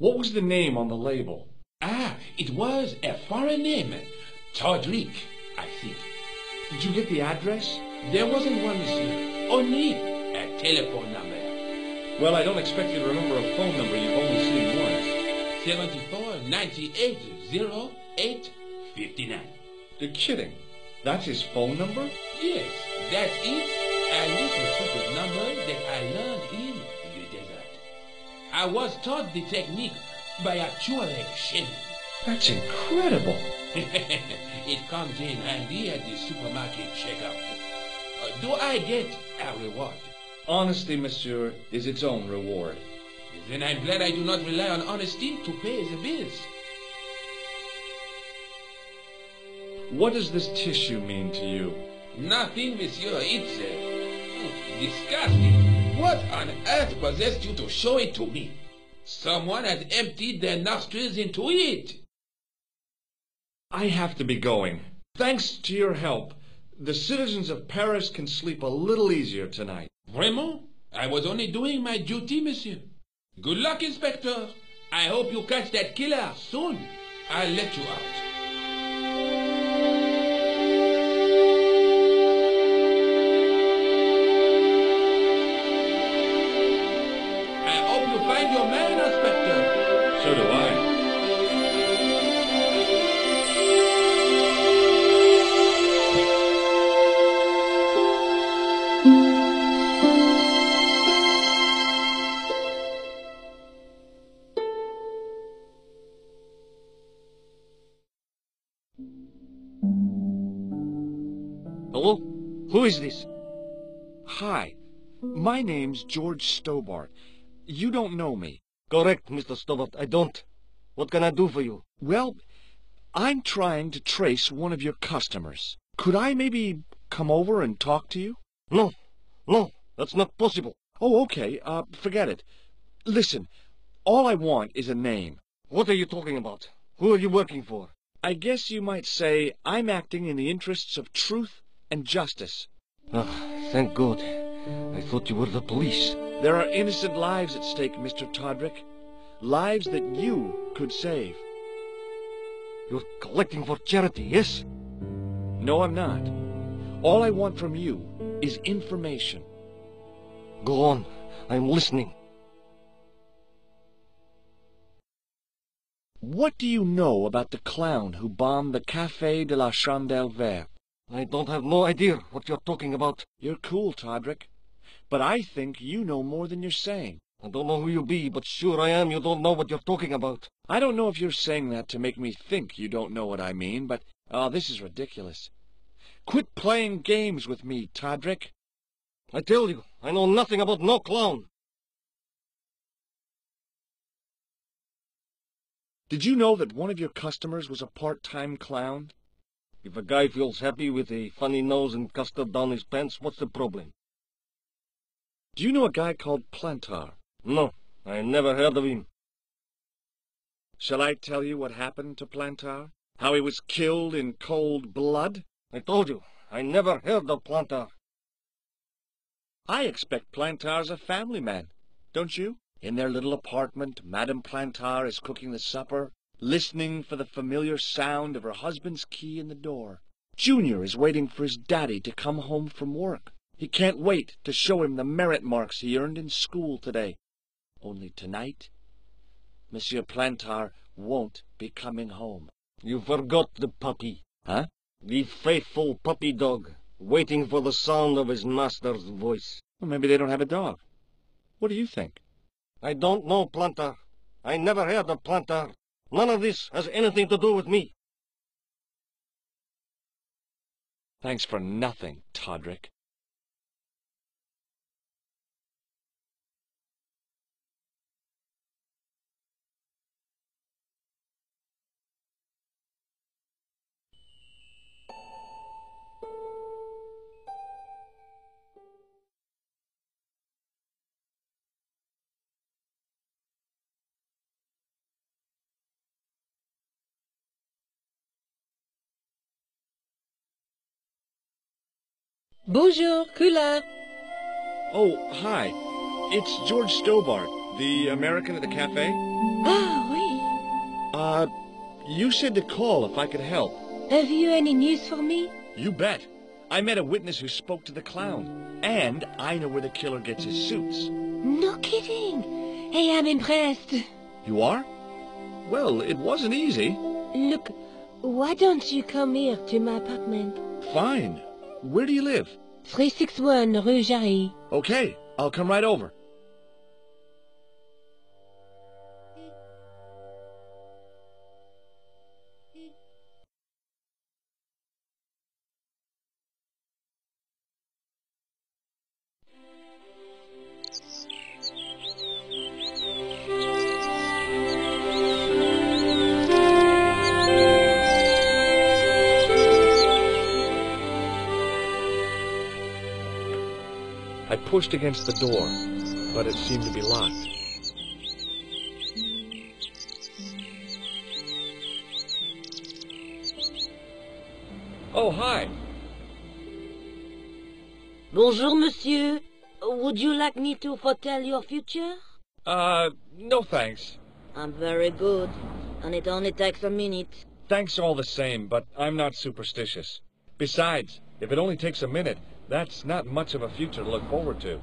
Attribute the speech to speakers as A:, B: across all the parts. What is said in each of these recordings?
A: What was the name on the label?
B: Ah, it was a foreign name. Todrick, I think.
A: Did you get the address?
B: There wasn't one, monsieur. Only a telephone number.
A: Well, I don't expect you to remember a phone number you've only seen once.
B: 74 98 08 59.
A: You're kidding. That's his phone number?
B: Yes, that's it. A little secret number that I learned in the desert. I was taught the technique by actual shaman.
A: That's incredible.
B: It comes in handy at the supermarket checkout. Do I get a reward?
A: Honesty, monsieur, is its own reward.
B: Then I'm glad I do not rely on honesty to pay the bills.
A: What does this tissue mean to you?
B: Nothing, monsieur. It's disgusting. What on earth possessed you to show it to me? Someone has emptied their nostrils into it.
A: I have to be going. Thanks to your help, the citizens of Paris can sleep a little easier tonight.
B: Vraiment? I was only doing my duty, monsieur. Good luck, Inspector. I hope you catch that killer soon. I'll let you out. I hope you find your man, Inspector.
A: So do I.
C: Hello? Who is this?
A: Hi, my name's George Stobart. You don't know me.
C: Correct, Mr. Stobart, I don't. What can I do for you?
A: Well, I'm trying to trace one of your customers. Could I maybe come over and talk to you?
C: No, that's not possible.
A: Oh, okay, forget it. Listen, all I want is a name.
C: What are you talking about? Who are you working for?
A: I guess you might say I'm acting in the interests of truth and justice.
C: Ah, thank God. I thought you were the police.
A: There are innocent lives at stake, Mr. Todrick. Lives that you could save.
C: You're collecting for charity, yes?
A: No, I'm not. All I want from you is information.
C: Go on. I'm listening.
A: What do you know about the clown who bombed the Café de la Chandelle Verte?
C: I don't have no idea what you're talking about.
A: You're cool, Todrick. But I think you know more than you're saying.
C: I don't know who you be, but sure I am you don't know what you're talking about.
A: I don't know if you're saying that to make me think you don't know what I mean, but, this is ridiculous. Quit playing games with me, Todrick.
C: I tell you, I know nothing about no clown.
A: Did you know that one of your customers was a part-time clown?
C: If a guy feels happy with a funny nose and custard down his pants, what's the problem?
A: Do you know a guy called Plantar?
C: No, I never heard of him.
A: Shall I tell you what happened to Plantar? How he was killed in cold blood?
C: I told you, I never heard of Plantar.
A: I expect Plantar's a family man, don't you? In their little apartment, Madame Plantar is cooking the supper, listening for the familiar sound of her husband's key in the door. Junior is waiting for his daddy to come home from work. He can't wait to show him the merit marks he earned in school today. Only tonight, Monsieur Plantar won't be coming home.
C: You forgot the puppy.
A: Huh?
C: The faithful puppy dog, waiting for the sound of his master's voice.
A: Well, maybe they don't have a dog. What do you think?
C: I don't know, Plantar. I never heard of Plantar. None of this has anything to do with me.
A: Thanks for nothing, Todrick.
D: Bonjour, Kula.
A: Oh, hi. It's George Stobart. The American at the cafe?
D: Ah, oui.
A: You said to call if I could help.
D: Have you any news for me?
A: You bet. I met a witness who spoke to the clown. And I know where the killer gets his suits.
D: No kidding. Hey, I'm impressed.
A: You are? Well, it wasn't easy.
D: Look, why don't you come here to my apartment?
A: Fine. Where do you live?
D: 361 Rue Jarry.
A: Okay, I'll come right over. I pushed against the door, but it seemed to be locked. Oh, hi.
D: Bonjour, monsieur. Would you like me to foretell your future?
A: No thanks.
D: I'm very good, and it only takes a minute.
A: Thanks all the same, but I'm not superstitious. Besides, if it only takes a minute, that's not much of a future to look forward to.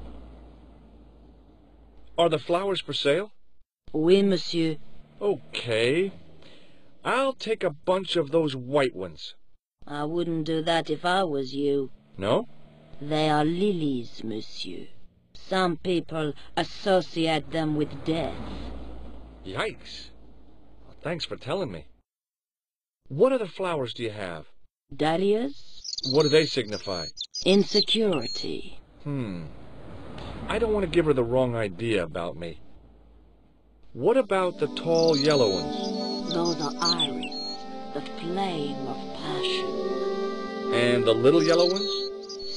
A: Are the flowers for sale?
D: Oui, monsieur.
A: Okay. I'll take a bunch of those white ones.
D: I wouldn't do that if I was you.
A: No?
D: They are lilies, monsieur. Some people associate them with death.
A: Yikes. Well, thanks for telling me. What other flowers do you have?
D: Dahlias?
A: What do they signify?
D: Insecurity.
A: I don't want to give her the wrong idea about me. What about the tall yellow ones?
D: Those are iris, the flame of passion.
A: And the little yellow ones?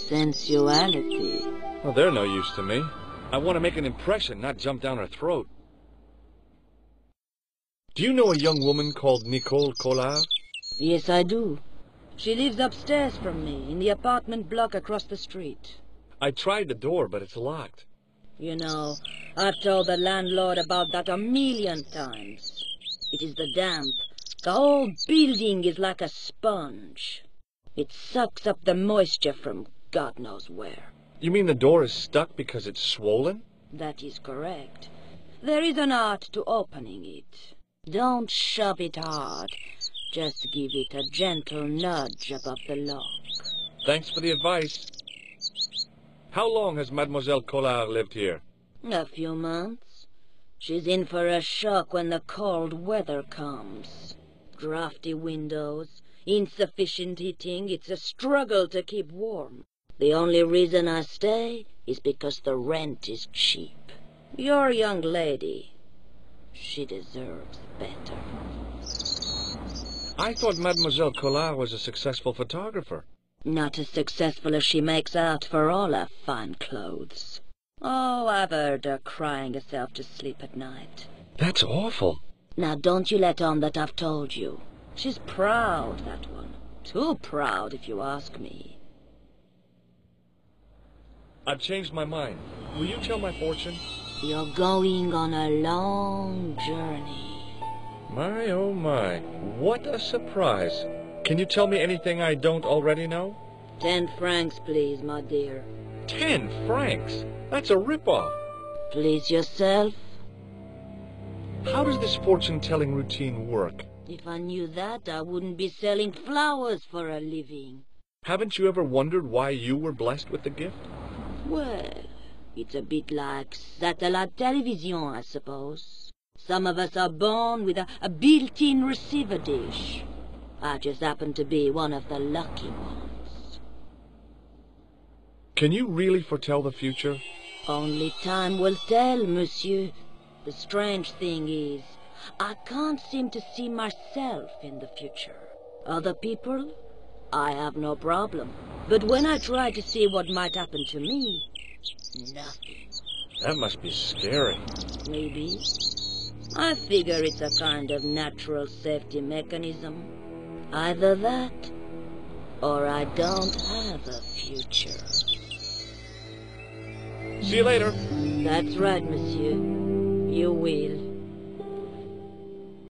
D: Sensuality.
A: Well, they're no use to me. I want to make an impression, not jump down her throat. Do you know a young woman called Nicole Collard?
D: Yes, I do. She lives upstairs from me, in the apartment block across the street.
A: I tried the door, but it's locked.
D: You know, I've told the landlord about that 1,000,000 times. It is the damp. The whole building is like a sponge. It sucks up the moisture from God knows where.
A: You mean the door is stuck because it's swollen?
D: That is correct. There is an art to opening it. Don't shove it hard. Just give it a gentle nudge above the lock.
A: Thanks for the advice. How long has Mademoiselle Collard lived here?
D: A few months. She's in for a shock when the cold weather comes. Drafty windows, insufficient heating. It's a struggle to keep warm. The only reason I stay is because the rent is cheap. Your young lady, she deserves better.
A: I thought Mademoiselle Collard was a successful photographer.
D: Not as successful as she makes out for all her fine clothes. Oh, I've heard her crying herself to sleep at night.
A: That's awful.
D: Now don't you let on that I've told you. She's proud, that one. Too proud, if you ask me.
A: I've changed my mind. Will you tell my fortune?
D: You're going on a long journey.
A: My, oh my. What a surprise. Can you tell me anything I don't already know?
D: 10 francs, please, my dear.
A: 10 francs? That's a ripoff.
D: Please yourself.
A: How does this fortune-telling routine work?
D: If I knew that, I wouldn't be selling flowers for a living.
A: Haven't you ever wondered why you were blessed with the gift?
D: Well, it's a bit like satellite television, I suppose. Some of us are born with a built-in receiver dish. I just happen to be one of the lucky ones.
A: Can you really foretell the future?
D: Only time will tell, monsieur. The strange thing is, I can't seem to see myself in the future. Other people, I have no problem. But when I try to see what might happen to me, nothing.
A: That must be scary.
D: Maybe. I figure it's a kind of natural safety mechanism. Either that, or I don't have a future.
A: See you later.
D: That's right, monsieur. you will.